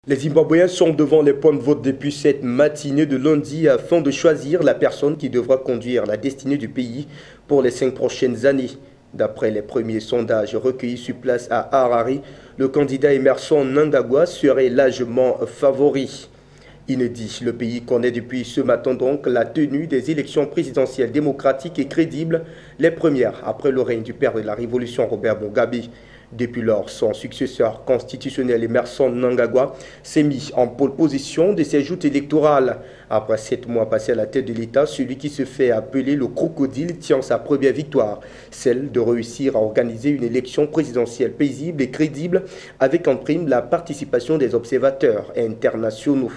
Les Zimbabwéens sont devant les points de vote depuis cette matinée de lundi afin de choisir la personne qui devra conduire la destinée du pays pour les 5 prochaines années. D'après les premiers sondages recueillis sur place à Harare, le candidat Emmerson Mnangagwa serait largement favori. Inédit, le pays connaît depuis ce matin donc la tenue des élections présidentielles démocratiques et crédibles, les premières après le règne du père de la révolution Robert Mugabe. Depuis lors, son successeur constitutionnel Emmerson Mnangagwa s'est mis en pole position de ses joutes électorales. Après 7 mois passés à la tête de l'État, celui qui se fait appeler le crocodile tient sa première victoire, celle de réussir à organiser une élection présidentielle paisible et crédible avec en prime la participation des observateurs internationaux.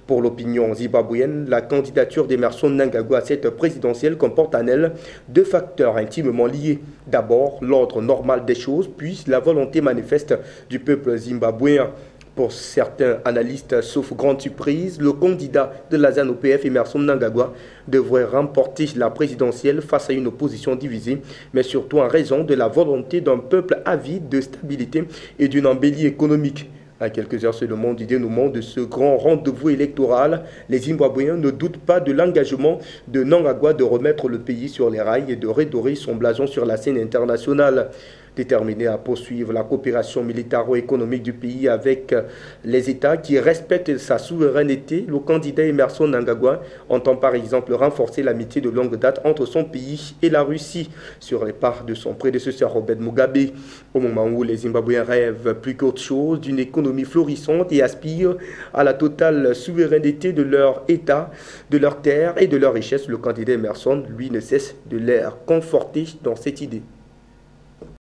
Pour l'opinion zimbabwéenne, la candidature d'Emmerson Mnangagwa à cette présidentielle comporte en elle deux facteurs intimement liés. D'abord, l'ordre normal des choses, puis la volonté manifeste du peuple zimbabwéen. Pour certains analystes, sauf grande surprise, le candidat de la ZANU-PF, Emmerson Mnangagwa, devrait remporter la présidentielle face à une opposition divisée, mais surtout en raison de la volonté d'un peuple avide de stabilité et d'une embellie économique. À quelques heures seulement du dénouement de ce grand rendez-vous électoral, les Zimbabwéens ne doutent pas de l'engagement de Mnangagwa de remettre le pays sur les rails et de redorer son blason sur la scène internationale. Déterminé à poursuivre la coopération militaro-économique du pays avec les États qui respectent sa souveraineté, le candidat Emmerson Mnangagwa entend par exemple renforcer l'amitié de longue date entre son pays et la Russie, sur les pas de son prédécesseur Robert Mugabe. Au moment où les Zimbabwéens rêvent plus qu'autre chose d'une économie florissante et aspirent à la totale souveraineté de leur État, de leurs terres et de leurs richesses, le candidat Emmerson, lui, ne cesse de les conforter dans cette idée.